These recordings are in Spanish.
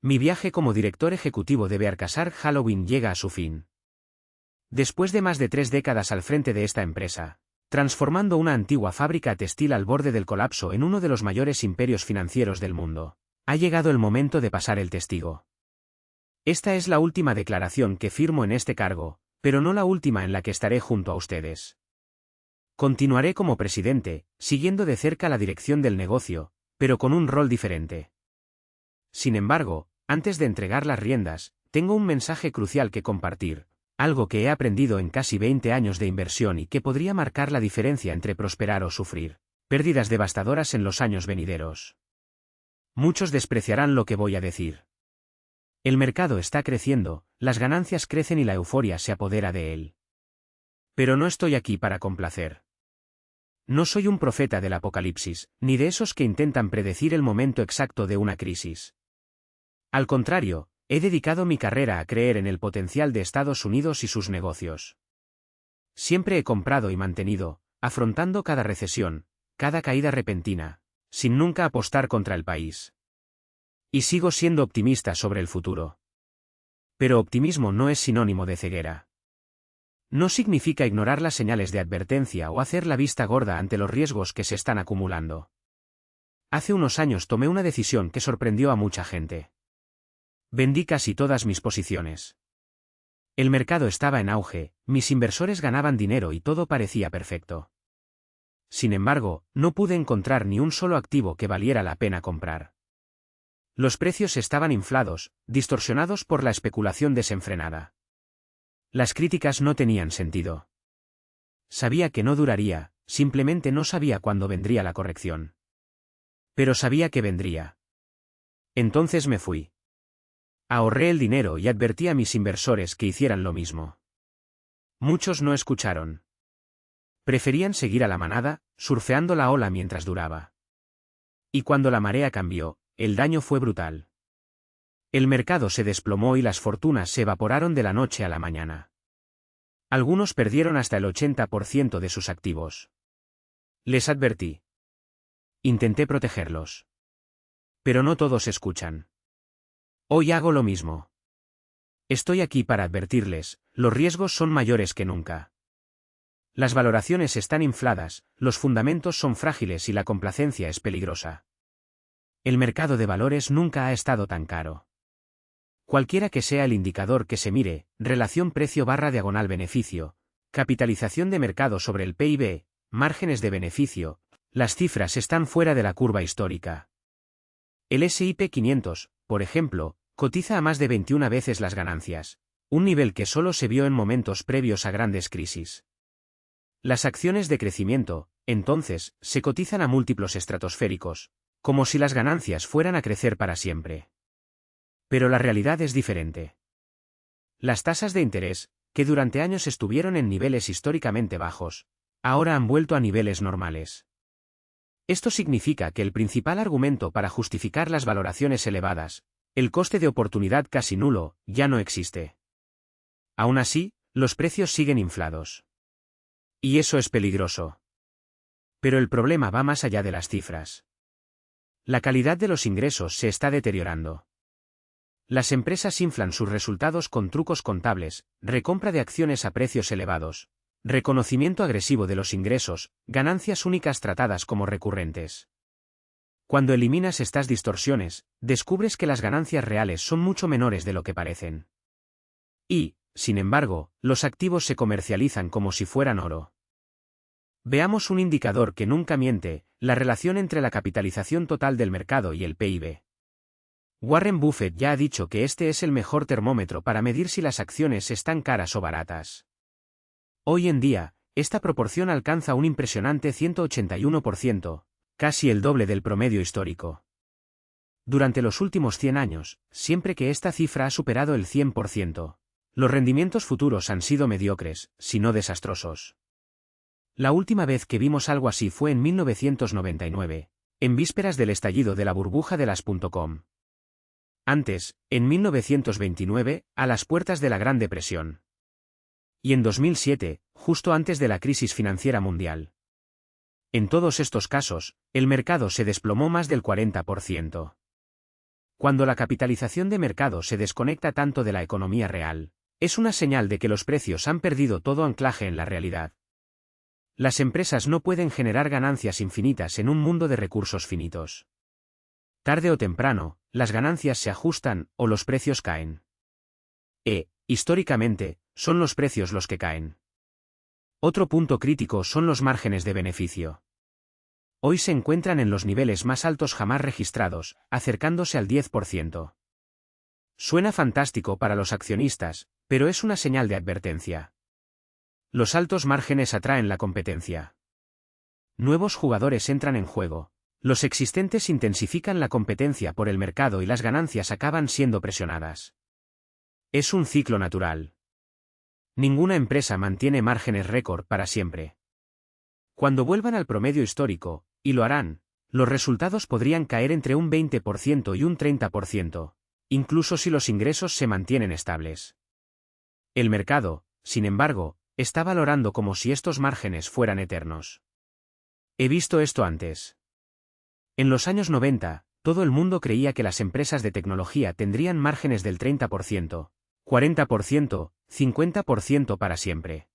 Mi viaje como director ejecutivo de Bearcasar Halloween llega a su fin. Después de más de 3 décadas al frente de esta empresa, transformando una antigua fábrica textil al borde del colapso en uno de los mayores imperios financieros del mundo, ha llegado el momento de pasar el testigo. Esta es la última declaración que firmo en este cargo, pero no la última en la que estaré junto a ustedes. Continuaré como presidente, siguiendo de cerca la dirección del negocio, pero con un rol diferente. Sin embargo, antes de entregar las riendas, tengo un mensaje crucial que compartir, algo que he aprendido en casi 20 años de inversión y que podría marcar la diferencia entre prosperar o sufrir pérdidas devastadoras en los años venideros. Muchos despreciarán lo que voy a decir. El mercado está creciendo, las ganancias crecen y la euforia se apodera de él. Pero no estoy aquí para complacer. No soy un profeta del apocalipsis, ni de esos que intentan predecir el momento exacto de una crisis. Al contrario, he dedicado mi carrera a creer en el potencial de Estados Unidos y sus negocios. Siempre he comprado y mantenido, afrontando cada recesión, cada caída repentina, sin nunca apostar contra el país. Y sigo siendo optimista sobre el futuro. Pero optimismo no es sinónimo de ceguera. No significa ignorar las señales de advertencia o hacer la vista gorda ante los riesgos que se están acumulando. Hace unos años tomé una decisión que sorprendió a mucha gente. Vendí casi todas mis posiciones. El mercado estaba en auge, mis inversores ganaban dinero y todo parecía perfecto. Sin embargo, no pude encontrar ni un solo activo que valiera la pena comprar. Los precios estaban inflados, distorsionados por la especulación desenfrenada. Las críticas no tenían sentido. Sabía que no duraría, simplemente no sabía cuándo vendría la corrección. Pero sabía que vendría. Entonces me fui. Ahorré el dinero y advertí a mis inversores que hicieran lo mismo. Muchos no escucharon. Preferían seguir a la manada, surfeando la ola mientras duraba. Y cuando la marea cambió, el daño fue brutal. El mercado se desplomó y las fortunas se evaporaron de la noche a la mañana. Algunos perdieron hasta el 80% de sus activos. Les advertí. Intenté protegerlos. Pero no todos escuchan. Hoy hago lo mismo. Estoy aquí para advertirles, los riesgos son mayores que nunca. Las valoraciones están infladas, los fundamentos son frágiles y la complacencia es peligrosa. El mercado de valores nunca ha estado tan caro. Cualquiera que sea el indicador que se mire, relación precio/beneficio, capitalización de mercado sobre el PIB, márgenes de beneficio, las cifras están fuera de la curva histórica. El S&P 500, por ejemplo, cotiza a más de 21 veces las ganancias, un nivel que solo se vio en momentos previos a grandes crisis. Las acciones de crecimiento, entonces, se cotizan a múltiplos estratosféricos, como si las ganancias fueran a crecer para siempre. Pero la realidad es diferente. Las tasas de interés, que durante años estuvieron en niveles históricamente bajos, ahora han vuelto a niveles normales. Esto significa que el principal argumento para justificar las valoraciones elevadas, el coste de oportunidad casi nulo, ya no existe. Aún así, los precios siguen inflados. Y eso es peligroso. Pero el problema va más allá de las cifras. La calidad de los ingresos se está deteriorando. Las empresas inflan sus resultados con trucos contables, recompra de acciones a precios elevados, reconocimiento agresivo de los ingresos, ganancias únicas tratadas como recurrentes. Cuando eliminas estas distorsiones, descubres que las ganancias reales son mucho menores de lo que parecen. Y, sin embargo, los activos se comercializan como si fueran oro. Veamos un indicador que nunca miente, la relación entre la capitalización total del mercado y el PIB. Warren Buffett ya ha dicho que este es el mejor termómetro para medir si las acciones están caras o baratas. Hoy en día, esta proporción alcanza un impresionante 181%, casi el doble del promedio histórico. Durante los últimos 100 años, siempre que esta cifra ha superado el 100%, los rendimientos futuros han sido mediocres, si no desastrosos. La última vez que vimos algo así fue en 1999, en vísperas del estallido de la burbuja de las .com. Antes, en 1929, a las puertas de la Gran Depresión. Y en 2007, justo antes de la crisis financiera mundial. En todos estos casos, el mercado se desplomó más del 40%. Cuando la capitalización de mercado se desconecta tanto de la economía real, es una señal de que los precios han perdido todo anclaje en la realidad. Las empresas no pueden generar ganancias infinitas en un mundo de recursos finitos. Tarde o temprano, las ganancias se ajustan o los precios caen. Históricamente, son los precios los que caen. Otro punto crítico son los márgenes de beneficio. Hoy se encuentran en los niveles más altos jamás registrados, acercándose al 10%. Suena fantástico para los accionistas, pero es una señal de advertencia. Los altos márgenes atraen la competencia. Nuevos jugadores entran en juego. Los existentes intensifican la competencia por el mercado y las ganancias acaban siendo presionadas. Es un ciclo natural. Ninguna empresa mantiene márgenes récord para siempre. Cuando vuelvan al promedio histórico, y lo harán, los resultados podrían caer entre un 20% y un 30%, incluso si los ingresos se mantienen estables. El mercado, sin embargo, está valorando como si estos márgenes fueran eternos. He visto esto antes. En los años 90, todo el mundo creía que las empresas de tecnología tendrían márgenes del 30%, 40%, 50% para siempre.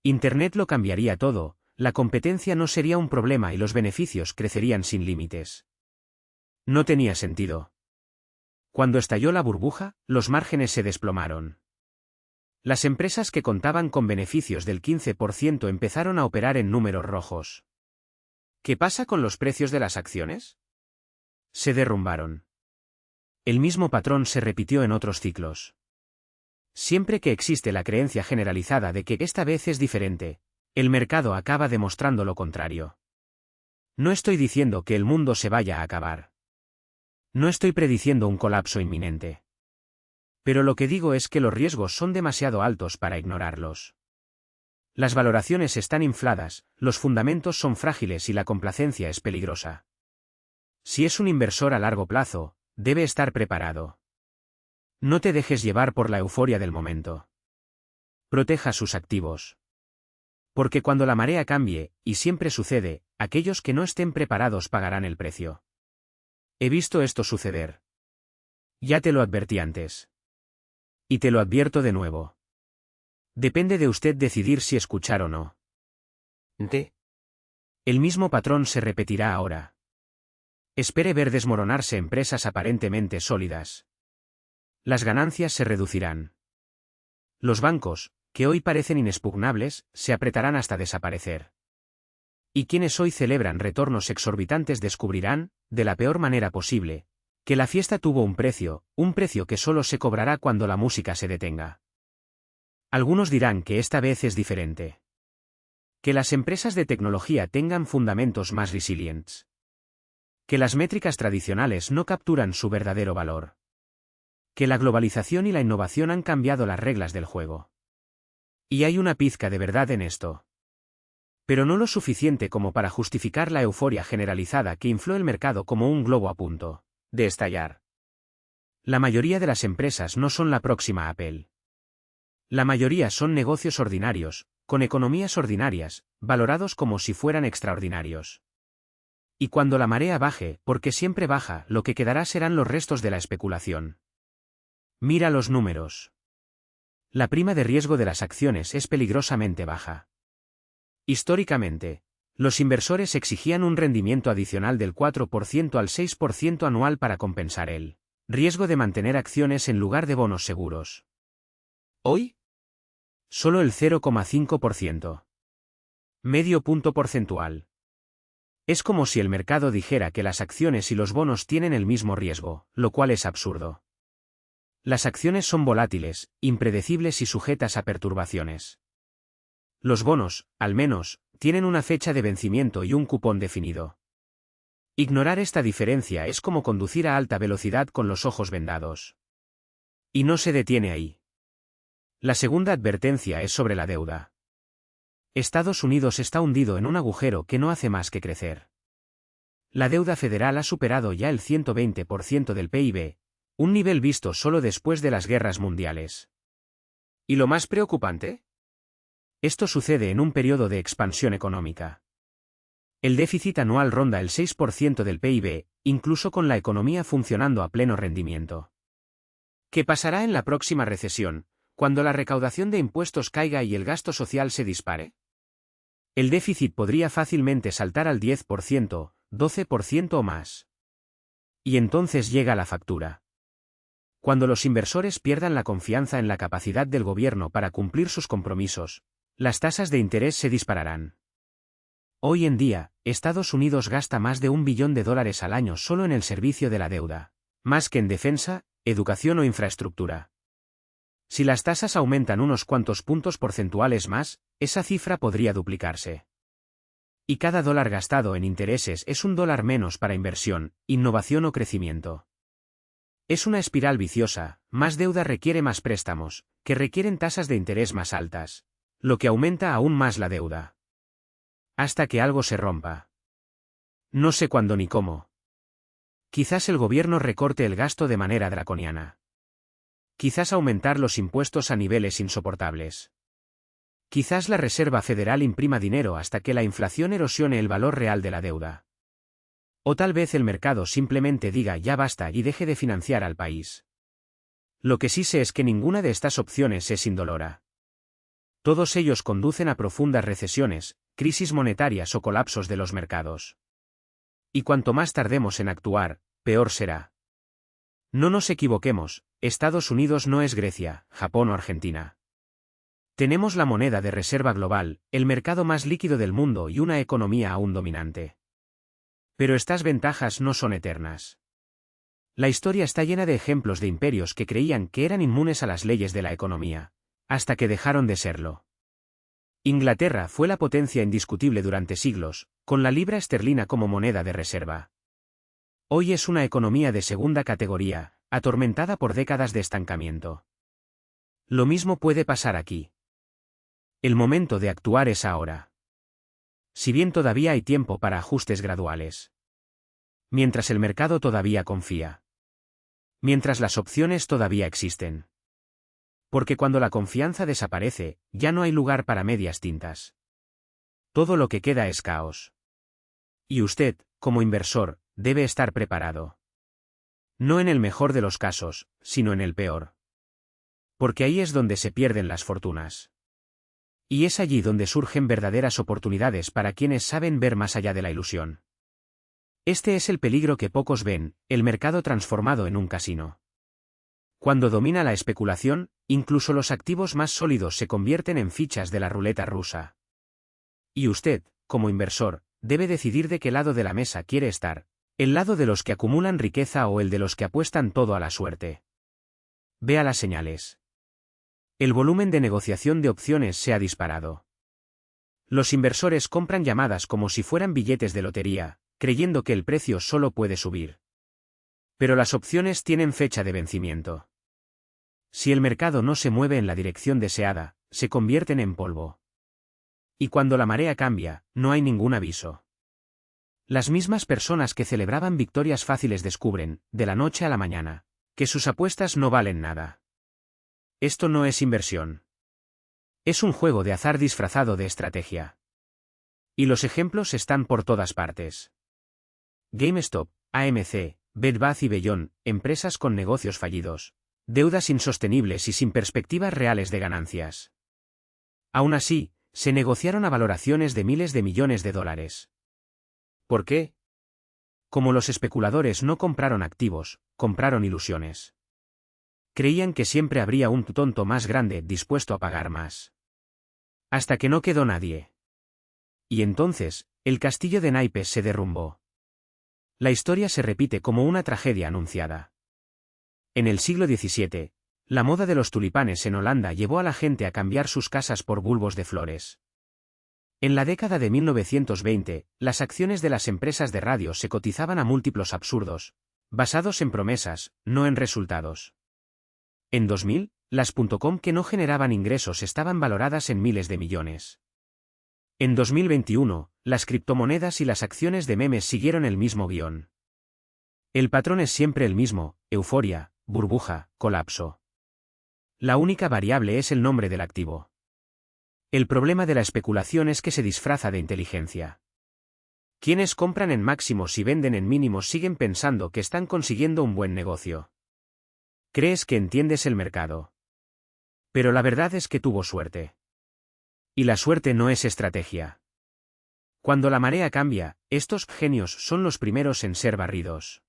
Internet lo cambiaría todo, la competencia no sería un problema y los beneficios crecerían sin límites. No tenía sentido. Cuando estalló la burbuja, los márgenes se desplomaron. Las empresas que contaban con beneficios del 15% empezaron a operar en números rojos. ¿Qué pasa con los precios de las acciones? Se derrumbaron. El mismo patrón se repitió en otros ciclos. Siempre que existe la creencia generalizada de que esta vez es diferente, el mercado acaba demostrando lo contrario. No estoy diciendo que el mundo se vaya a acabar. No estoy prediciendo un colapso inminente. Pero lo que digo es que los riesgos son demasiado altos para ignorarlos. Las valoraciones están infladas, los fundamentos son frágiles y la complacencia es peligrosa. Si es un inversor a largo plazo, debe estar preparado. No te dejes llevar por la euforia del momento. Proteja sus activos. Porque cuando la marea cambie, y siempre sucede, aquellos que no estén preparados pagarán el precio. He visto esto suceder. Ya te lo advertí antes. Y te lo advierto de nuevo. Depende de usted decidir si escuchar o no. El mismo patrón se repetirá ahora. Espere ver desmoronarse empresas aparentemente sólidas. Las ganancias se reducirán. Los bancos, que hoy parecen inexpugnables, se apretarán hasta desaparecer. Y quienes hoy celebran retornos exorbitantes descubrirán, de la peor manera posible, que la fiesta tuvo un precio que solo se cobrará cuando la música se detenga. Algunos dirán que esta vez es diferente. Que las empresas de tecnología tengan fundamentos más resilientes. Que las métricas tradicionales no capturan su verdadero valor. Que la globalización y la innovación han cambiado las reglas del juego. Y hay una pizca de verdad en esto. Pero no lo suficiente como para justificar la euforia generalizada que infló el mercado como un globo a punto de estallar. La mayoría de las empresas no son la próxima Apple. La mayoría son negocios ordinarios, con economías ordinarias, valorados como si fueran extraordinarios. Y cuando la marea baje, porque siempre baja, lo que quedará serán los restos de la especulación. Mira los números. La prima de riesgo de las acciones es peligrosamente baja. Históricamente, los inversores exigían un rendimiento adicional del 4% al 6% anual para compensar el riesgo de mantener acciones en lugar de bonos seguros. Hoy, solo el 0,5%. Medio punto porcentual. Es como si el mercado dijera que las acciones y los bonos tienen el mismo riesgo, lo cual es absurdo. Las acciones son volátiles, impredecibles y sujetas a perturbaciones. Los bonos, al menos, tienen una fecha de vencimiento y un cupón definido. Ignorar esta diferencia es como conducir a alta velocidad con los ojos vendados. Y no se detiene ahí. La segunda advertencia es sobre la deuda. Estados Unidos está hundido en un agujero que no hace más que crecer. La deuda federal ha superado ya el 120% del PIB, un nivel visto solo después de las guerras mundiales. ¿Y lo más preocupante? Esto sucede en un periodo de expansión económica. El déficit anual ronda el 6% del PIB, incluso con la economía funcionando a pleno rendimiento. ¿Qué pasará en la próxima recesión, cuando la recaudación de impuestos caiga y el gasto social se dispare? El déficit podría fácilmente saltar al 10%, 12% o más. Y entonces llega la factura. Cuando los inversores pierdan la confianza en la capacidad del gobierno para cumplir sus compromisos, las tasas de interés se dispararán. Hoy en día, Estados Unidos gasta más de $1 billón al año solo en el servicio de la deuda, más que en defensa, educación o infraestructura. Si las tasas aumentan unos cuantos puntos porcentuales más, esa cifra podría duplicarse. Y cada dólar gastado en intereses es un dólar menos para inversión, innovación o crecimiento. Es una espiral viciosa, más deuda requiere más préstamos, que requieren tasas de interés más altas, lo que aumenta aún más la deuda. Hasta que algo se rompa. No sé cuándo ni cómo. Quizás el gobierno recorte el gasto de manera draconiana. Quizás aumentar los impuestos a niveles insoportables. Quizás la Reserva Federal imprima dinero hasta que la inflación erosione el valor real de la deuda. O tal vez el mercado simplemente diga ya basta y deje de financiar al país. Lo que sí sé es que ninguna de estas opciones es indolora. Todos ellos conducen a profundas recesiones, crisis monetarias o colapsos de los mercados. Y cuanto más tardemos en actuar, peor será. No nos equivoquemos, Estados Unidos no es Grecia, Japón o Argentina. Tenemos la moneda de reserva global, el mercado más líquido del mundo y una economía aún dominante. Pero estas ventajas no son eternas. La historia está llena de ejemplos de imperios que creían que eran inmunes a las leyes de la economía, hasta que dejaron de serlo. Inglaterra fue la potencia indiscutible durante siglos, con la libra esterlina como moneda de reserva. Hoy es una economía de segunda categoría, atormentada por décadas de estancamiento. Lo mismo puede pasar aquí. El momento de actuar es ahora. Si bien todavía hay tiempo para ajustes graduales. Mientras el mercado todavía confía. Mientras las opciones todavía existen. Porque cuando la confianza desaparece, ya no hay lugar para medias tintas. Todo lo que queda es caos. Y usted, como inversor, debe estar preparado. No en el mejor de los casos, sino en el peor. Porque ahí es donde se pierden las fortunas. Y es allí donde surgen verdaderas oportunidades para quienes saben ver más allá de la ilusión. Este es el peligro que pocos ven, el mercado transformado en un casino. Cuando domina la especulación, incluso los activos más sólidos se convierten en fichas de la ruleta rusa. Y usted, como inversor, debe decidir de qué lado de la mesa quiere estar, el lado de los que acumulan riqueza o el de los que apuestan todo a la suerte. Vea las señales. El volumen de negociación de opciones se ha disparado. Los inversores compran llamadas como si fueran billetes de lotería, creyendo que el precio solo puede subir. Pero las opciones tienen fecha de vencimiento. Si el mercado no se mueve en la dirección deseada, se convierten en polvo. Y cuando la marea cambia, no hay ningún aviso. Las mismas personas que celebraban victorias fáciles descubren, de la noche a la mañana, que sus apuestas no valen nada. Esto no es inversión. Es un juego de azar disfrazado de estrategia. Y los ejemplos están por todas partes. GameStop, AMC, Bed Bath & Beyond, empresas con negocios fallidos, deudas insostenibles y sin perspectivas reales de ganancias. Aún así, se negociaron a valoraciones de miles de millones de dólares. ¿Por qué? Como los especuladores no compraron activos, compraron ilusiones. Creían que siempre habría un tonto más grande dispuesto a pagar más. Hasta que no quedó nadie. Y entonces, el castillo de naipes se derrumbó. La historia se repite como una tragedia anunciada. En el siglo XVII, la moda de los tulipanes en Holanda llevó a la gente a cambiar sus casas por bulbos de flores. En la década de 1920, las acciones de las empresas de radio se cotizaban a múltiplos absurdos, basados en promesas, no en resultados. En 2000, las .com que no generaban ingresos estaban valoradas en miles de millones. En 2021, las criptomonedas y las acciones de memes siguieron el mismo guión. El patrón es siempre el mismo: euforia, burbuja, colapso. La única variable es el nombre del activo. El problema de la especulación es que se disfraza de inteligencia. Quienes compran en máximos y venden en mínimos siguen pensando que están consiguiendo un buen negocio. Crees que entiendes el mercado. Pero la verdad es que tuvo suerte. Y la suerte no es estrategia. Cuando la marea cambia, estos genios son los primeros en ser barridos.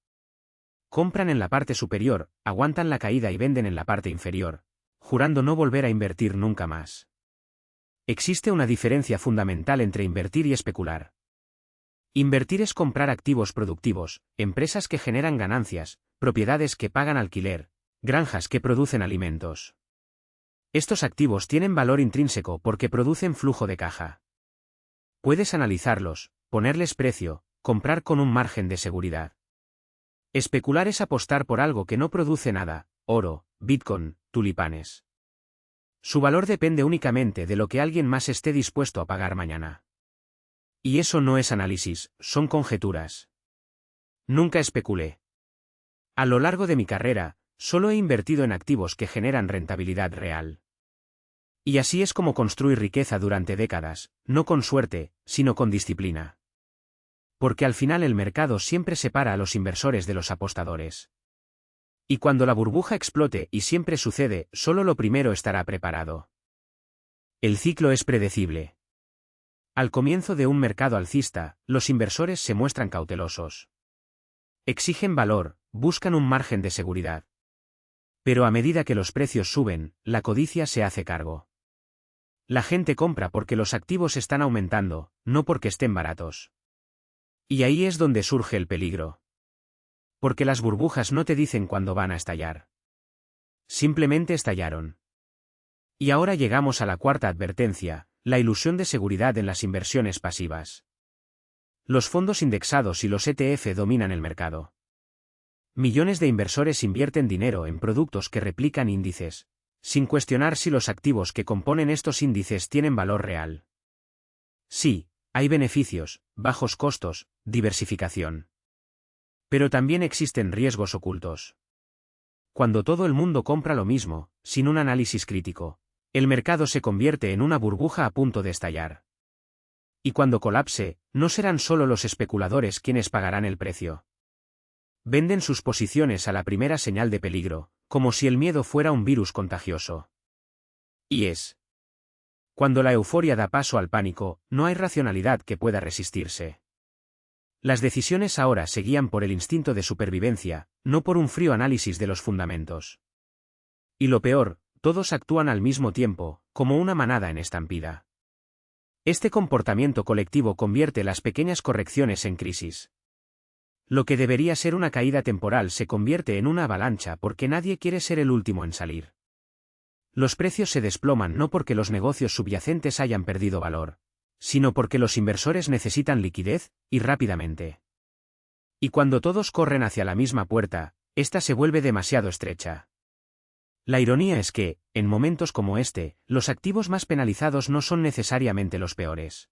Compran en la parte superior, aguantan la caída y venden en la parte inferior, jurando no volver a invertir nunca más. Existe una diferencia fundamental entre invertir y especular. Invertir es comprar activos productivos, empresas que generan ganancias, propiedades que pagan alquiler, granjas que producen alimentos. Estos activos tienen valor intrínseco porque producen flujo de caja. Puedes analizarlos, ponerles precio, comprar con un margen de seguridad. Especular es apostar por algo que no produce nada, oro, Bitcoin, tulipanes. Su valor depende únicamente de lo que alguien más esté dispuesto a pagar mañana. Y eso no es análisis, son conjeturas. Nunca especulé. A lo largo de mi carrera, solo he invertido en activos que generan rentabilidad real. Y así es como construir riqueza durante décadas, no con suerte, sino con disciplina. Porque al final el mercado siempre separa a los inversores de los apostadores. Y cuando la burbuja explote, y siempre sucede, solo lo primero estará preparado. El ciclo es predecible. Al comienzo de un mercado alcista, los inversores se muestran cautelosos. Exigen valor, buscan un margen de seguridad. Pero a medida que los precios suben, la codicia se hace cargo. La gente compra porque los activos están aumentando, no porque estén baratos. Y ahí es donde surge el peligro. Porque las burbujas no te dicen cuándo van a estallar. Simplemente estallaron. Y ahora llegamos a la cuarta advertencia, la ilusión de seguridad en las inversiones pasivas. Los fondos indexados y los ETF dominan el mercado. Millones de inversores invierten dinero en productos que replican índices, sin cuestionar si los activos que componen estos índices tienen valor real. Sí, hay beneficios, bajos costos, diversificación. Pero también existen riesgos ocultos. Cuando todo el mundo compra lo mismo, sin un análisis crítico, el mercado se convierte en una burbuja a punto de estallar. Y cuando colapse, no serán solo los especuladores quienes pagarán el precio. Venden sus posiciones a la primera señal de peligro, como si el miedo fuera un virus contagioso. Y es. Cuando la euforia da paso al pánico, no hay racionalidad que pueda resistirse. Las decisiones ahora se guían por el instinto de supervivencia, no por un frío análisis de los fundamentos. Y lo peor, todos actúan al mismo tiempo, como una manada en estampida. Este comportamiento colectivo convierte las pequeñas correcciones en crisis. Lo que debería ser una caída temporal se convierte en una avalancha porque nadie quiere ser el último en salir. Los precios se desploman no porque los negocios subyacentes hayan perdido valor, sino porque los inversores necesitan liquidez, y rápidamente. Y cuando todos corren hacia la misma puerta, ésta se vuelve demasiado estrecha. La ironía es que, en momentos como este, los activos más penalizados no son necesariamente los peores.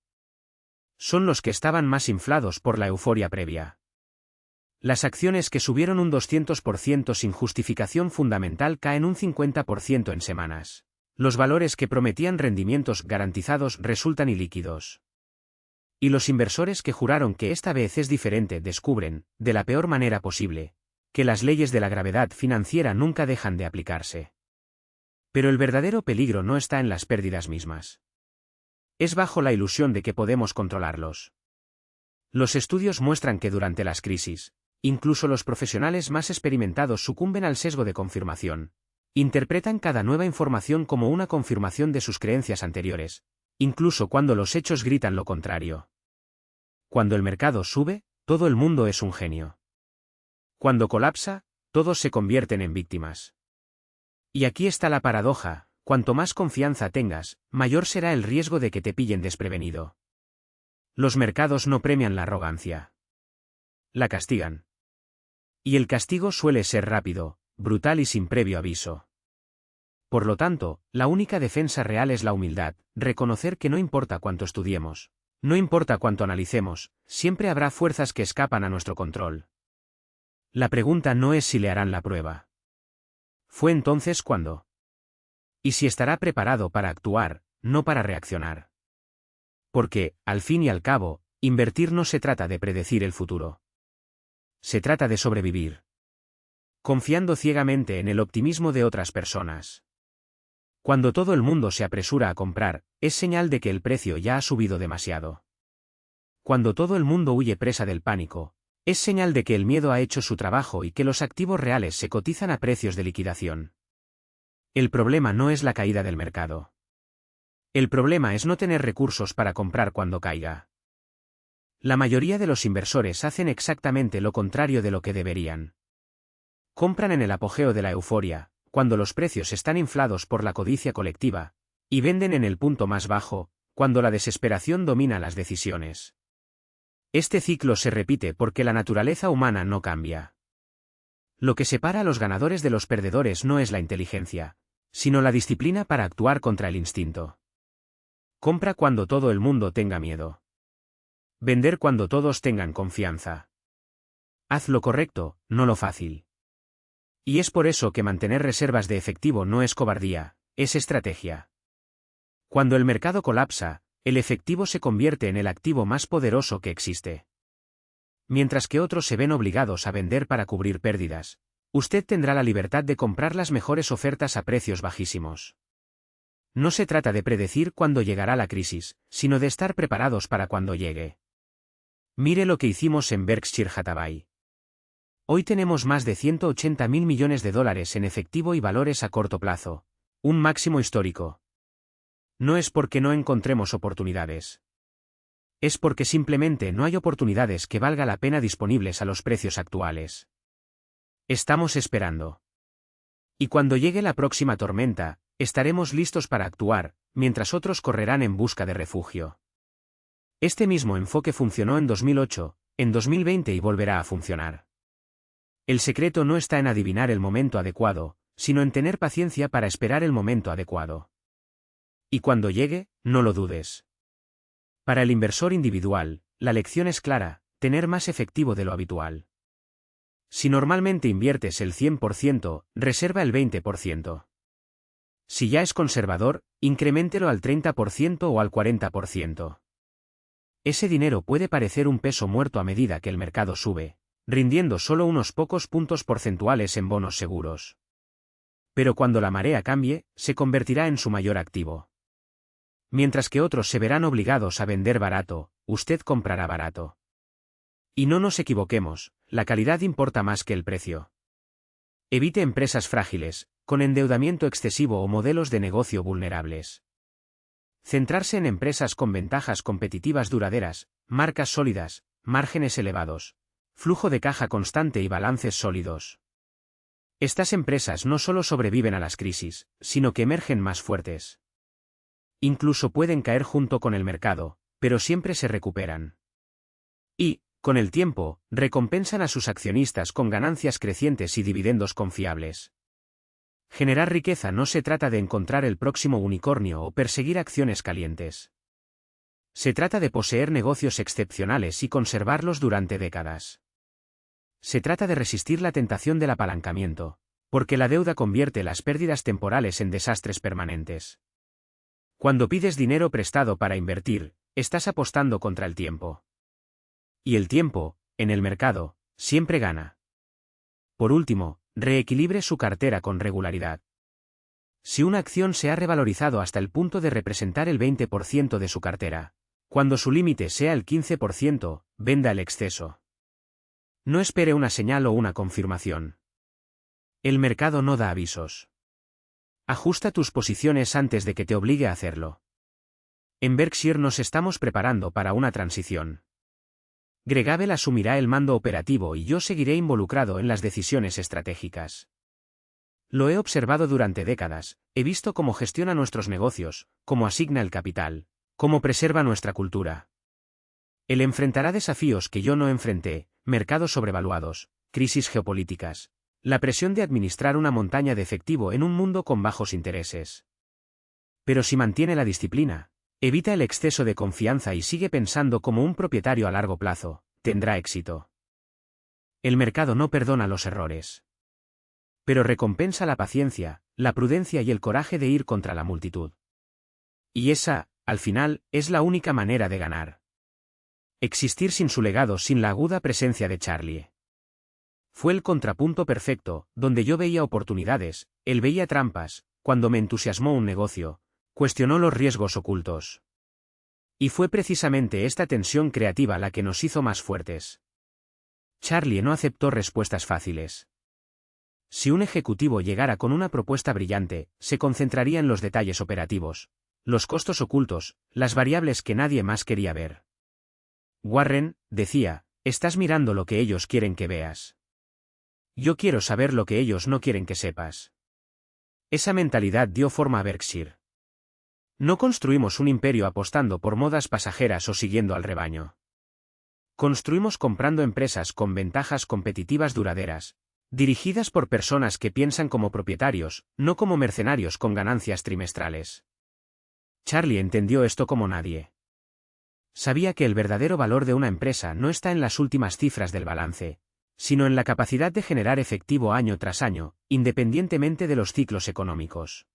Son los que estaban más inflados por la euforia previa. Las acciones que subieron un 200% sin justificación fundamental caen un 50% en semanas. Los valores que prometían rendimientos garantizados resultan ilíquidos. Y los inversores que juraron que esta vez es diferente descubren, de la peor manera posible, que las leyes de la gravedad financiera nunca dejan de aplicarse. Pero el verdadero peligro no está en las pérdidas mismas. Es bajo la ilusión de que podemos controlarlos. Los estudios muestran que durante las crisis, incluso los profesionales más experimentados sucumben al sesgo de confirmación. Interpretan cada nueva información como una confirmación de sus creencias anteriores, incluso cuando los hechos gritan lo contrario. Cuando el mercado sube, todo el mundo es un genio. Cuando colapsa, todos se convierten en víctimas. Y aquí está la paradoja, cuanto más confianza tengas, mayor será el riesgo de que te pillen desprevenido. Los mercados no premian la arrogancia. La castigan. Y el castigo suele ser rápido, brutal y sin previo aviso. Por lo tanto, la única defensa real es la humildad, reconocer que no importa cuánto estudiemos, no importa cuánto analicemos, siempre habrá fuerzas que escapan a nuestro control. La pregunta no es si le harán la prueba. Fue entonces cuando. Y si estará preparado para actuar, no para reaccionar. Porque, al fin y al cabo, Invertir no se trata de predecir el futuro. Se trata de sobrevivir. Confiando ciegamente en el optimismo de otras personas. Cuando todo el mundo se apresura a comprar, es señal de que el precio ya ha subido demasiado. Cuando todo el mundo huye presa del pánico, es señal de que el miedo ha hecho su trabajo y que los activos reales se cotizan a precios de liquidación. El problema no es la caída del mercado. El problema es no tener recursos para comprar cuando caiga. La mayoría de los inversores hacen exactamente lo contrario de lo que deberían. Compran en el apogeo de la euforia, cuando los precios están inflados por la codicia colectiva, y venden en el punto más bajo, cuando la desesperación domina las decisiones. Este ciclo se repite porque la naturaleza humana no cambia. Lo que separa a los ganadores de los perdedores no es la inteligencia, sino la disciplina para actuar contra el instinto. Compra cuando todo el mundo tenga miedo. Vender cuando todos tengan confianza. Haz lo correcto, no lo fácil. Y es por eso que mantener reservas de efectivo no es cobardía, es estrategia. Cuando el mercado colapsa, el efectivo se convierte en el activo más poderoso que existe. Mientras que otros se ven obligados a vender para cubrir pérdidas, usted tendrá la libertad de comprar las mejores ofertas a precios bajísimos. No se trata de predecir cuándo llegará la crisis, sino de estar preparados para cuando llegue. Mire lo que hicimos en Berkshire Hathaway. Hoy tenemos más de 180.000 millones de dólares en efectivo y valores a corto plazo, un máximo histórico. No es porque no encontremos oportunidades. Es porque simplemente no hay oportunidades que valga la pena disponibles a los precios actuales. Estamos esperando. Y cuando llegue la próxima tormenta, estaremos listos para actuar, mientras otros correrán en busca de refugio. Este mismo enfoque funcionó en 2008, en 2020 y volverá a funcionar. El secreto no está en adivinar el momento adecuado, sino en tener paciencia para esperar el momento adecuado. Y cuando llegue, no lo dudes. Para el inversor individual, la lección es clara: tener más efectivo de lo habitual. Si normalmente inviertes el 100%, reserva el 20%. Si ya es conservador, increméntelo al 30% o al 40%. Ese dinero puede parecer un peso muerto a medida que el mercado sube, rindiendo solo unos pocos puntos porcentuales en bonos seguros. Pero cuando la marea cambie, se convertirá en su mayor activo. Mientras que otros se verán obligados a vender barato, usted comprará barato. Y no nos equivoquemos, la calidad importa más que el precio. Evite empresas frágiles, con endeudamiento excesivo o modelos de negocio vulnerables. Centrarse en empresas con ventajas competitivas duraderas, marcas sólidas, márgenes elevados, flujo de caja constante y balances sólidos. Estas empresas no solo sobreviven a las crisis, sino que emergen más fuertes. Incluso pueden caer junto con el mercado, pero siempre se recuperan. Y, con el tiempo, recompensan a sus accionistas con ganancias crecientes y dividendos confiables. Generar riqueza no se trata de encontrar el próximo unicornio o perseguir acciones calientes. Se trata de poseer negocios excepcionales y conservarlos durante décadas. Se trata de resistir la tentación del apalancamiento, porque la deuda convierte las pérdidas temporales en desastres permanentes. Cuando pides dinero prestado para invertir, estás apostando contra el tiempo. Y el tiempo, en el mercado, siempre gana. Por último, reequilibre su cartera con regularidad. Si una acción se ha revalorizado hasta el punto de representar el 20% de su cartera, cuando su límite sea el 15%, venda el exceso. No espere una señal o una confirmación. El mercado no da avisos. Ajusta tus posiciones antes de que te obligue a hacerlo. En Berkshire nos estamos preparando para una transición. Greg Abel asumirá el mando operativo y yo seguiré involucrado en las decisiones estratégicas. Lo he observado durante décadas, he visto cómo gestiona nuestros negocios, cómo asigna el capital, cómo preserva nuestra cultura. Él enfrentará desafíos que yo no enfrenté: mercados sobrevaluados, crisis geopolíticas, la presión de administrar una montaña de efectivo en un mundo con bajos intereses. Pero si mantiene la disciplina, evita el exceso de confianza y sigue pensando como un propietario a largo plazo, tendrá éxito. El mercado no perdona los errores. Pero recompensa la paciencia, la prudencia y el coraje de ir contra la multitud. Y esa, al final, es la única manera de ganar. Existir sin su legado, sin la aguda presencia de Charlie. Fue el contrapunto perfecto, donde yo veía oportunidades, él veía trampas. Cuando me entusiasmó un negocio, cuestionó los riesgos ocultos. Y fue precisamente esta tensión creativa la que nos hizo más fuertes. Charlie no aceptó respuestas fáciles. Si un ejecutivo llegara con una propuesta brillante, se concentraría en los detalles operativos, los costos ocultos, las variables que nadie más quería ver. Warren, decía, estás mirando lo que ellos quieren que veas. Yo quiero saber lo que ellos no quieren que sepas. Esa mentalidad dio forma a Berkshire. No construimos un imperio apostando por modas pasajeras o siguiendo al rebaño. Construimos comprando empresas con ventajas competitivas duraderas, dirigidas por personas que piensan como propietarios, no como mercenarios con ganancias trimestrales. Charlie entendió esto como nadie. Sabía que el verdadero valor de una empresa no está en las últimas cifras del balance, sino en la capacidad de generar efectivo año tras año, independientemente de los ciclos económicos.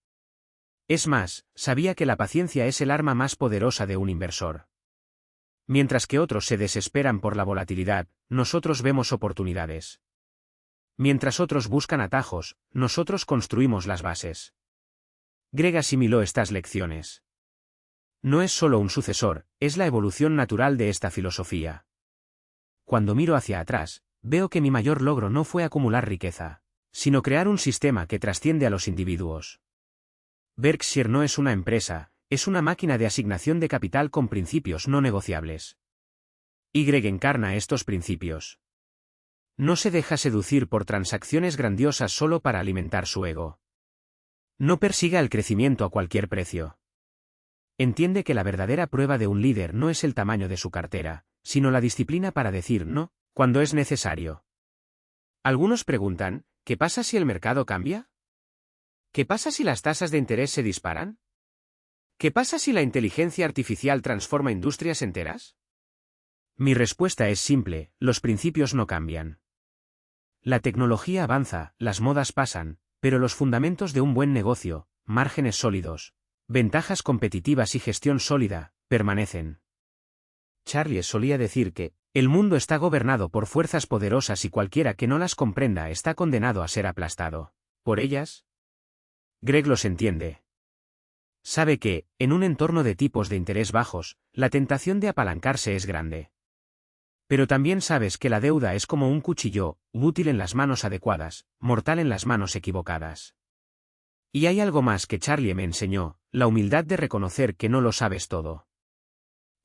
Es más, sabía que la paciencia es el arma más poderosa de un inversor. Mientras que otros se desesperan por la volatilidad, nosotros vemos oportunidades. Mientras otros buscan atajos, nosotros construimos las bases. Greg asimiló estas lecciones. No es solo un sucesor, es la evolución natural de esta filosofía. Cuando miro hacia atrás, veo que mi mayor logro no fue acumular riqueza, sino crear un sistema que trasciende a los individuos. Berkshire no es una empresa, es una máquina de asignación de capital con principios no negociables. Y Greg encarna estos principios. No se deja seducir por transacciones grandiosas solo para alimentar su ego. No persiga el crecimiento a cualquier precio. Entiende que la verdadera prueba de un líder no es el tamaño de su cartera, sino la disciplina para decir no, cuando es necesario. Algunos preguntan, ¿qué pasa si el mercado cambia? ¿Qué pasa si las tasas de interés se disparan? ¿Qué pasa si la inteligencia artificial transforma industrias enteras? Mi respuesta es simple, los principios no cambian. La tecnología avanza, las modas pasan, pero los fundamentos de un buen negocio, márgenes sólidos, ventajas competitivas y gestión sólida, permanecen. Charlie solía decir que, el mundo está gobernado por fuerzas poderosas y cualquiera que no las comprenda está condenado a ser aplastado. ¿Por ellas? Greg los entiende. Sabe que, en un entorno de tipos de interés bajos, la tentación de apalancarse es grande. Pero también sabes que la deuda es como un cuchillo, útil en las manos adecuadas, mortal en las manos equivocadas. Y hay algo más que Charlie me enseñó, la humildad de reconocer que no lo sabes todo.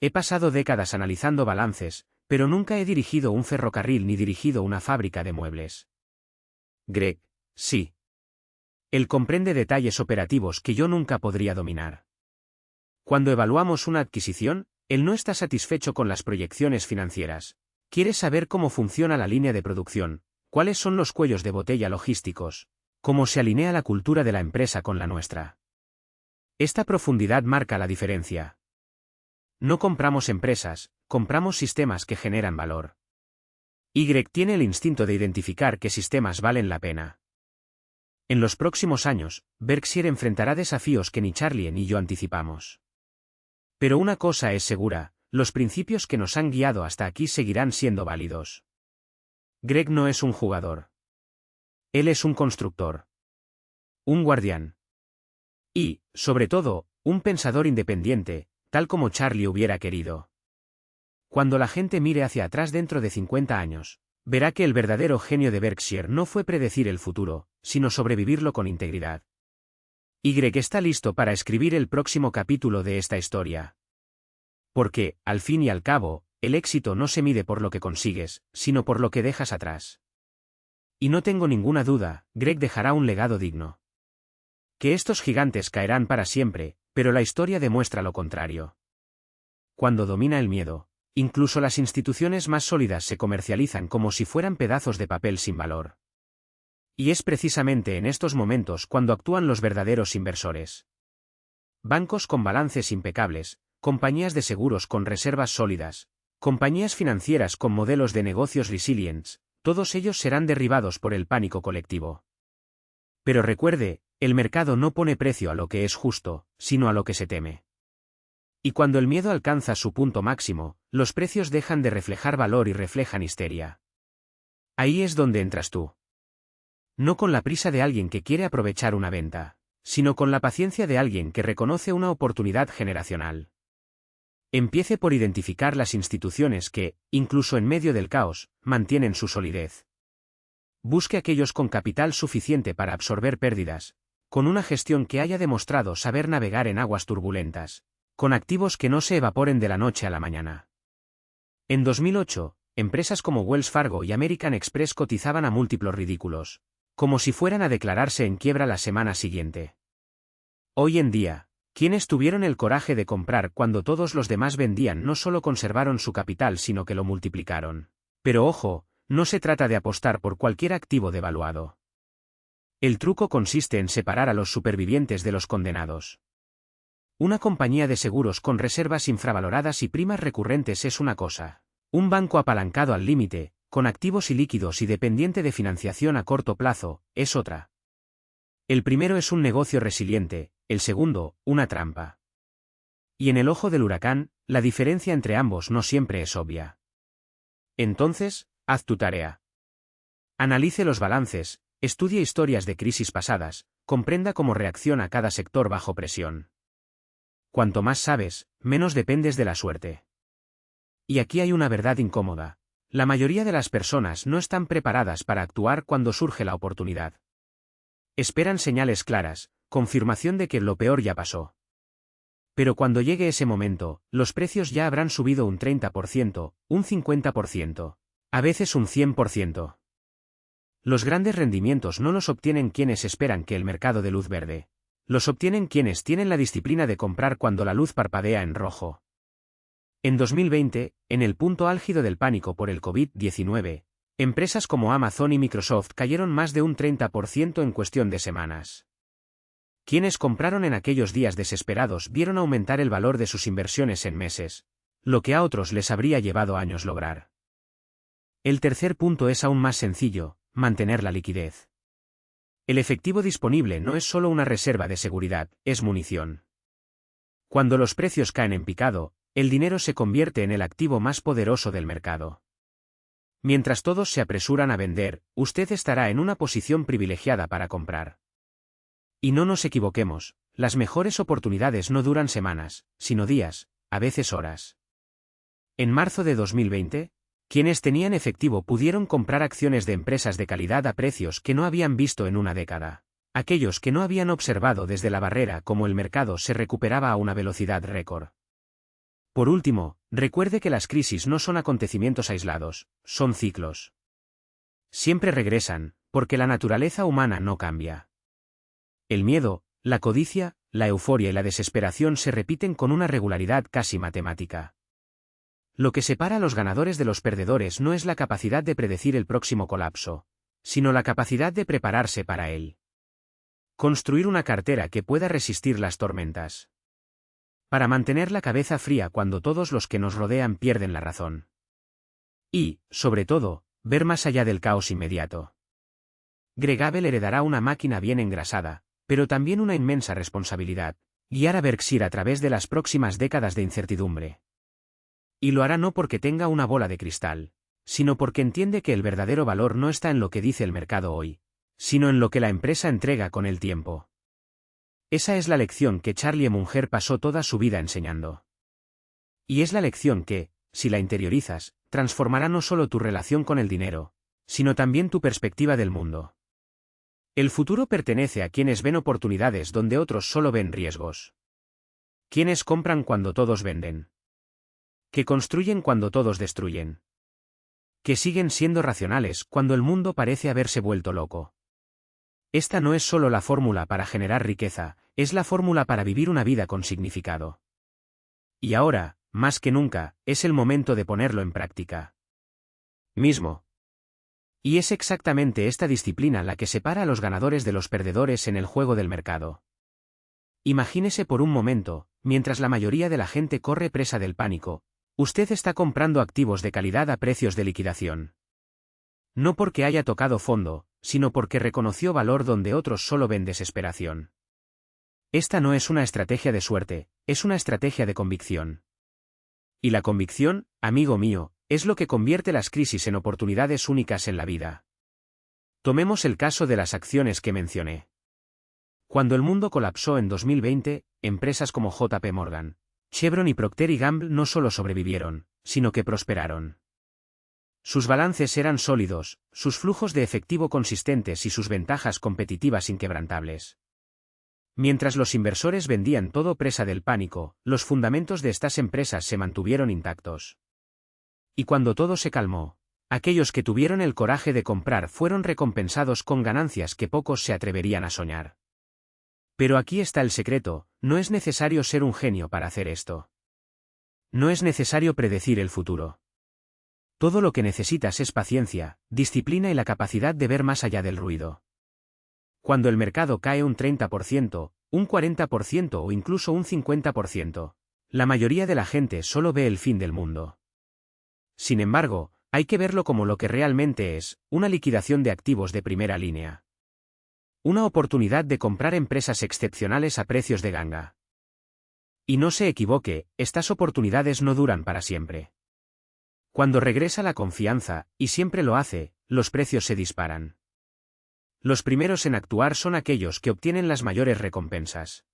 He pasado décadas analizando balances, pero nunca he dirigido un ferrocarril ni dirigido una fábrica de muebles. Greg, sí. Él comprende detalles operativos que yo nunca podría dominar. Cuando evaluamos una adquisición, él no está satisfecho con las proyecciones financieras. Quiere saber cómo funciona la línea de producción, cuáles son los cuellos de botella logísticos, cómo se alinea la cultura de la empresa con la nuestra. Esta profundidad marca la diferencia. No compramos empresas, compramos sistemas que generan valor. Y tiene el instinto de identificar qué sistemas valen la pena. En los próximos años, Berkshire enfrentará desafíos que ni Charlie ni yo anticipamos. Pero una cosa es segura, los principios que nos han guiado hasta aquí seguirán siendo válidos. Greg no es un jugador. Él es un constructor. Un guardián. Y, sobre todo, un pensador independiente, tal como Charlie hubiera querido. Cuando la gente mire hacia atrás dentro de 50 años, verá que el verdadero genio de Berkshire no fue predecir el futuro, sino sobrevivirlo con integridad. Y Greg está listo para escribir el próximo capítulo de esta historia. Porque, al fin y al cabo, el éxito no se mide por lo que consigues, sino por lo que dejas atrás. Y no tengo ninguna duda, Greg dejará un legado digno. Que estos gigantes caerán para siempre, pero la historia demuestra lo contrario. Cuando domina el miedo, incluso las instituciones más sólidas se comercializan como si fueran pedazos de papel sin valor. Y es precisamente en estos momentos cuando actúan los verdaderos inversores. Bancos con balances impecables, compañías de seguros con reservas sólidas, compañías financieras con modelos de negocios resilientes, todos ellos serán derribados por el pánico colectivo. Pero recuerde, el mercado no pone precio a lo que es justo, sino a lo que se teme. Y cuando el miedo alcanza su punto máximo, los precios dejan de reflejar valor y reflejan histeria. Ahí es donde entras tú. No con la prisa de alguien que quiere aprovechar una venta, sino con la paciencia de alguien que reconoce una oportunidad generacional. Empiece por identificar las instituciones que, incluso en medio del caos, mantienen su solidez. Busque aquellos con capital suficiente para absorber pérdidas, con una gestión que haya demostrado saber navegar en aguas turbulentas, con activos que no se evaporen de la noche a la mañana. En 2008, empresas como Wells Fargo y American Express cotizaban a múltiplos ridículos, como si fueran a declararse en quiebra la semana siguiente. Hoy en día, quienes tuvieron el coraje de comprar cuando todos los demás vendían no solo conservaron su capital sino que lo multiplicaron. Pero ojo, no se trata de apostar por cualquier activo devaluado. El truco consiste en separar a los supervivientes de los condenados. Una compañía de seguros con reservas infravaloradas y primas recurrentes es una cosa. Un banco apalancado al límite, con activos ilíquidos y dependiente de financiación a corto plazo, es otra. El primero es un negocio resiliente, el segundo, una trampa. Y en el ojo del huracán, la diferencia entre ambos no siempre es obvia. Entonces, haz tu tarea. Analice los balances, estudie historias de crisis pasadas, comprenda cómo reacciona cada sector bajo presión. Cuanto más sabes, menos dependes de la suerte. Y aquí hay una verdad incómoda. La mayoría de las personas no están preparadas para actuar cuando surge la oportunidad. Esperan señales claras, confirmación de que lo peor ya pasó. Pero cuando llegue ese momento, los precios ya habrán subido un 30%, un 50%, a veces un 100%. Los grandes rendimientos no los obtienen quienes esperan que el mercado dé luz verde. Los obtienen quienes tienen la disciplina de comprar cuando la luz parpadea en rojo. En 2020, en el punto álgido del pánico por el COVID-19, empresas como Amazon y Microsoft cayeron más de un 30% en cuestión de semanas. Quienes compraron en aquellos días desesperados vieron aumentar el valor de sus inversiones en meses, lo que a otros les habría llevado años lograr. El tercer punto es aún más sencillo, mantener la liquidez. El efectivo disponible no es solo una reserva de seguridad, es munición. Cuando los precios caen en picado, el dinero se convierte en el activo más poderoso del mercado. Mientras todos se apresuran a vender, usted estará en una posición privilegiada para comprar. Y no nos equivoquemos, las mejores oportunidades no duran semanas, sino días, a veces horas. En marzo de 2020, quienes tenían efectivo pudieron comprar acciones de empresas de calidad a precios que no habían visto en una década. Aquellos que no habían observado desde la barrera cómo el mercado se recuperaba a una velocidad récord. Por último, recuerde que las crisis no son acontecimientos aislados, son ciclos. Siempre regresan, porque la naturaleza humana no cambia. El miedo, la codicia, la euforia y la desesperación se repiten con una regularidad casi matemática. Lo que separa a los ganadores de los perdedores no es la capacidad de predecir el próximo colapso, sino la capacidad de prepararse para él. Construir una cartera que pueda resistir las tormentas. Para mantener la cabeza fría cuando todos los que nos rodean pierden la razón. Y, sobre todo, ver más allá del caos inmediato. Greg Abel heredará una máquina bien engrasada, pero también una inmensa responsabilidad, guiar a Berkshire a través de las próximas décadas de incertidumbre. Y lo hará no porque tenga una bola de cristal, sino porque entiende que el verdadero valor no está en lo que dice el mercado hoy, sino en lo que la empresa entrega con el tiempo. Esa es la lección que Charlie Munger pasó toda su vida enseñando. Y es la lección que, si la interiorizas, transformará no solo tu relación con el dinero, sino también tu perspectiva del mundo. El futuro pertenece a quienes ven oportunidades donde otros solo ven riesgos. Quienes compran cuando todos venden. Que construyen cuando todos destruyen. Que siguen siendo racionales cuando el mundo parece haberse vuelto loco. Esta no es solo la fórmula para generar riqueza, es la fórmula para vivir una vida con significado. Y ahora, más que nunca, es el momento de ponerlo en práctica. Mismo. Y es exactamente esta disciplina la que separa a los ganadores de los perdedores en el juego del mercado. Imagínese por un momento, mientras la mayoría de la gente corre presa del pánico, usted está comprando activos de calidad a precios de liquidación. No porque haya tocado fondo, sino porque reconoció valor donde otros solo ven desesperación. Esta no es una estrategia de suerte, es una estrategia de convicción. Y la convicción, amigo mío, es lo que convierte las crisis en oportunidades únicas en la vida. Tomemos el caso de las acciones que mencioné. Cuando el mundo colapsó en 2020, empresas como JP Morgan, Chevron y Procter & Gamble no solo sobrevivieron, sino que prosperaron. Sus balances eran sólidos, sus flujos de efectivo consistentes y sus ventajas competitivas inquebrantables. Mientras los inversores vendían todo presa del pánico, los fundamentos de estas empresas se mantuvieron intactos. Y cuando todo se calmó, aquellos que tuvieron el coraje de comprar fueron recompensados con ganancias que pocos se atreverían a soñar. Pero aquí está el secreto, no es necesario ser un genio para hacer esto. No es necesario predecir el futuro. Todo lo que necesitas es paciencia, disciplina y la capacidad de ver más allá del ruido. Cuando el mercado cae un 30%, un 40% o incluso un 50%, la mayoría de la gente solo ve el fin del mundo. Sin embargo, hay que verlo como lo que realmente es, una liquidación de activos de primera línea. Una oportunidad de comprar empresas excepcionales a precios de ganga. Y no se equivoque, estas oportunidades no duran para siempre. Cuando regresa la confianza, y siempre lo hace, los precios se disparan. Los primeros en actuar son aquellos que obtienen las mayores recompensas.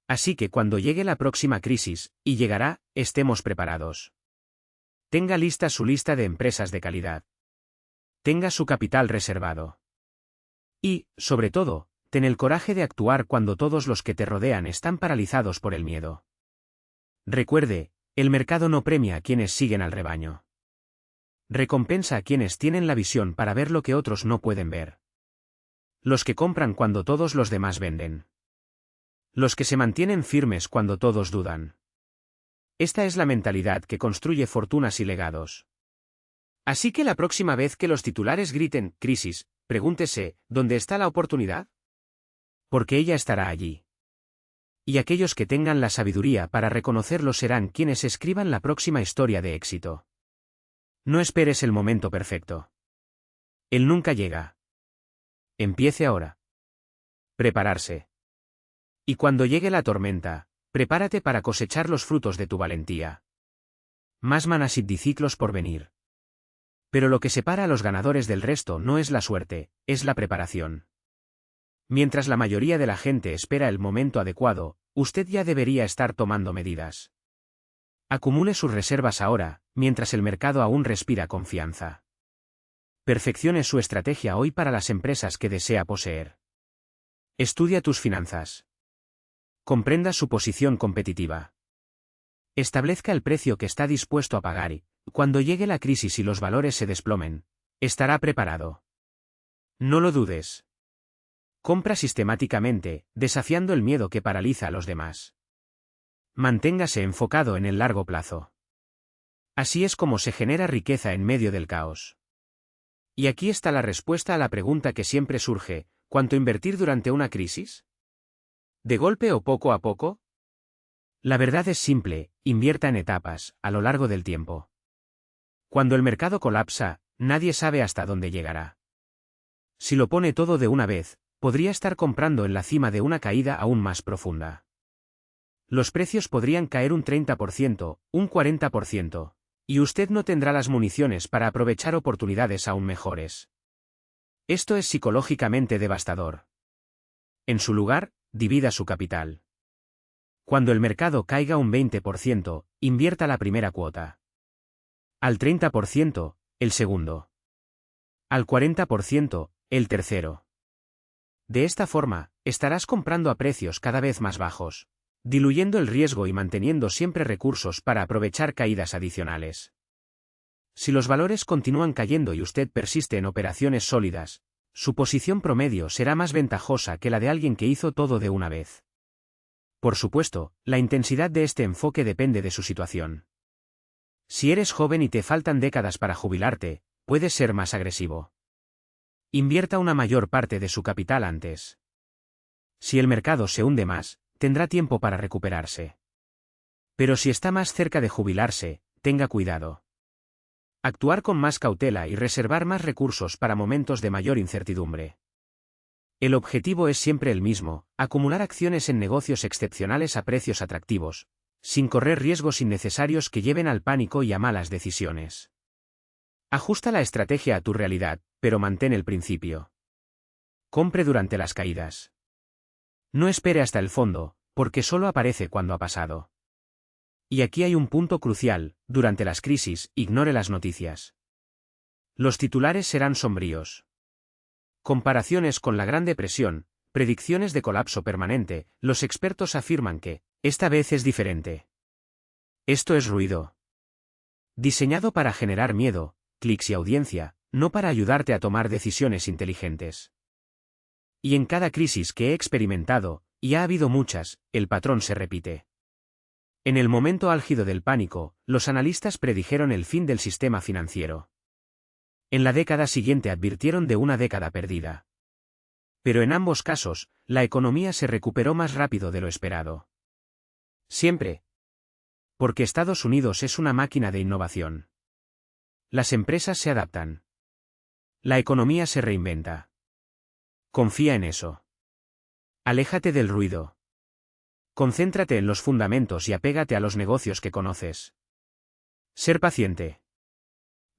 Así que cuando llegue la próxima crisis, y llegará, estemos preparados. Tenga lista su lista de empresas de calidad. Tenga su capital reservado. Y, sobre todo, ten el coraje de actuar cuando todos los que te rodean están paralizados por el miedo. Recuerde, el mercado no premia a quienes siguen al rebaño. Recompensa a quienes tienen la visión para ver lo que otros no pueden ver. Los que compran cuando todos los demás venden. Los que se mantienen firmes cuando todos dudan. Esta es la mentalidad que construye fortunas y legados. Así que la próxima vez que los titulares griten crisis, pregúntese, ¿dónde está la oportunidad? Porque ella estará allí. Y aquellos que tengan la sabiduría para reconocerlo serán quienes escriban la próxima historia de éxito. No esperes el momento perfecto. Él nunca llega. Empiece ahora. Prepararse. Y cuando llegue la tormenta, prepárate para cosechar los frutos de tu valentía. Más manasibdiciclos por venir. Pero lo que separa a los ganadores del resto no es la suerte, es la preparación. Mientras la mayoría de la gente espera el momento adecuado, usted ya debería estar tomando medidas. Acumule sus reservas ahora, mientras el mercado aún respira confianza. Perfeccione su estrategia hoy para las empresas que desea poseer. Estudia tus finanzas. Comprenda su posición competitiva. Establezca el precio que está dispuesto a pagar y, cuando llegue la crisis y los valores se desplomen, estará preparado. No lo dudes. Compra sistemáticamente, desafiando el miedo que paraliza a los demás. Manténgase enfocado en el largo plazo. Así es como se genera riqueza en medio del caos. Y aquí está la respuesta a la pregunta que siempre surge, ¿cuánto invertir durante una crisis? ¿De golpe o poco a poco? La verdad es simple, invierta en etapas, a lo largo del tiempo. Cuando el mercado colapsa, nadie sabe hasta dónde llegará. Si lo pone todo de una vez, podría estar comprando en la cima de una caída aún más profunda. Los precios podrían caer un 30%, un 40%, y usted no tendrá las municiones para aprovechar oportunidades aún mejores. Esto es psicológicamente devastador. En su lugar, divida su capital. Cuando el mercado caiga un 20%, invierta la primera cuota. Al 30%, el segundo. Al 40%, el tercero. De esta forma, estarás comprando a precios cada vez más bajos, diluyendo el riesgo y manteniendo siempre recursos para aprovechar caídas adicionales. Si los valores continúan cayendo y usted persiste en operaciones sólidas, su posición promedio será más ventajosa que la de alguien que hizo todo de una vez. Por supuesto, la intensidad de este enfoque depende de su situación. Si eres joven y te faltan décadas para jubilarte, puedes ser más agresivo. Invierta una mayor parte de su capital antes. Si el mercado se hunde más, tendrá tiempo para recuperarse. Pero si está más cerca de jubilarse, tenga cuidado. Actuar con más cautela y reservar más recursos para momentos de mayor incertidumbre. El objetivo es siempre el mismo, acumular acciones en negocios excepcionales a precios atractivos, sin correr riesgos innecesarios que lleven al pánico y a malas decisiones. Ajusta la estrategia a tu realidad, pero mantén el principio. Compre durante las caídas. No espere hasta el fondo, porque solo aparece cuando ha pasado. Y aquí hay un punto crucial: durante las crisis, ignore las noticias. Los titulares serán sombríos. Comparaciones con la Gran Depresión, predicciones de colapso permanente, los expertos afirman que, esta vez es diferente. Esto es ruido. Diseñado para generar miedo, clics y audiencia, no para ayudarte a tomar decisiones inteligentes. Y en cada crisis que he experimentado, y ha habido muchas, el patrón se repite. En el momento álgido del pánico, los analistas predijeron el fin del sistema financiero. En la década siguiente advirtieron de una década perdida. Pero en ambos casos, la economía se recuperó más rápido de lo esperado. Siempre. Porque Estados Unidos es una máquina de innovación. Las empresas se adaptan. La economía se reinventa. Confía en eso. Aléjate del ruido. Concéntrate en los fundamentos y apégate a los negocios que conoces. Ser paciente.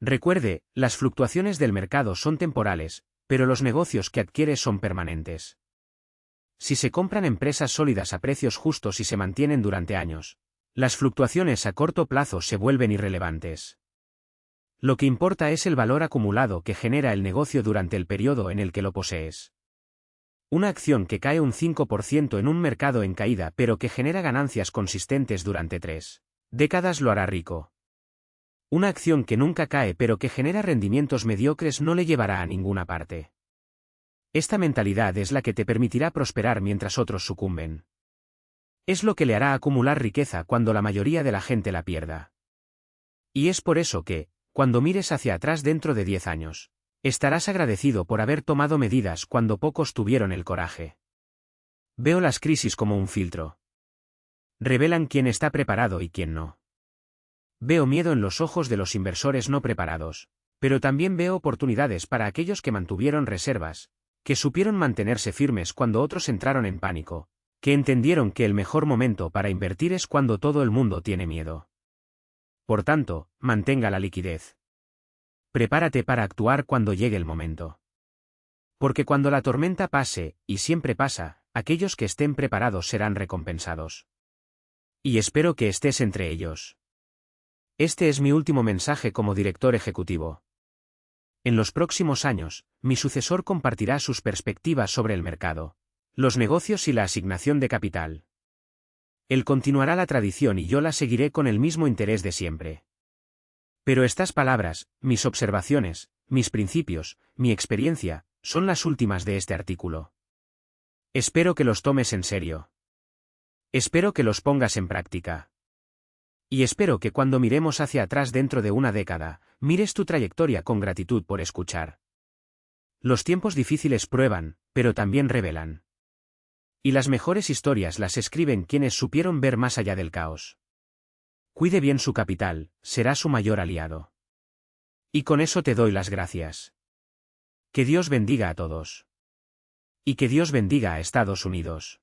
Recuerde, las fluctuaciones del mercado son temporales, pero los negocios que adquieres son permanentes. Si se compran empresas sólidas a precios justos y se mantienen durante años, las fluctuaciones a corto plazo se vuelven irrelevantes. Lo que importa es el valor acumulado que genera el negocio durante el periodo en el que lo posees. Una acción que cae un 5% en un mercado en caída pero que genera ganancias consistentes durante 3 décadas lo hará rico. Una acción que nunca cae pero que genera rendimientos mediocres no le llevará a ninguna parte. Esta mentalidad es la que te permitirá prosperar mientras otros sucumben. Es lo que le hará acumular riqueza cuando la mayoría de la gente la pierda. Y es por eso que, cuando mires hacia atrás dentro de 10 años, estarás agradecido por haber tomado medidas cuando pocos tuvieron el coraje. Veo las crisis como un filtro. Revelan quién está preparado y quién no. Veo miedo en los ojos de los inversores no preparados, pero también veo oportunidades para aquellos que mantuvieron reservas, que supieron mantenerse firmes cuando otros entraron en pánico, que entendieron que el mejor momento para invertir es cuando todo el mundo tiene miedo. Por tanto, mantenga la liquidez. Prepárate para actuar cuando llegue el momento. Porque cuando la tormenta pase, y siempre pasa, aquellos que estén preparados serán recompensados. Y espero que estés entre ellos. Este es mi último mensaje como director ejecutivo. En los próximos años, mi sucesor compartirá sus perspectivas sobre el mercado, los negocios y la asignación de capital. Él continuará la tradición y yo la seguiré con el mismo interés de siempre. Pero estas palabras, mis observaciones, mis principios, mi experiencia, son las últimas de este artículo. Espero que los tomes en serio. Espero que los pongas en práctica. Y espero que cuando miremos hacia atrás dentro de una década, mires tu trayectoria con gratitud por escuchar. Los tiempos difíciles prueban, pero también revelan. Y las mejores historias las escriben quienes supieron ver más allá del caos. Cuide bien su capital, será su mayor aliado. Y con eso te doy las gracias. Que Dios bendiga a todos. Y que Dios bendiga a Estados Unidos.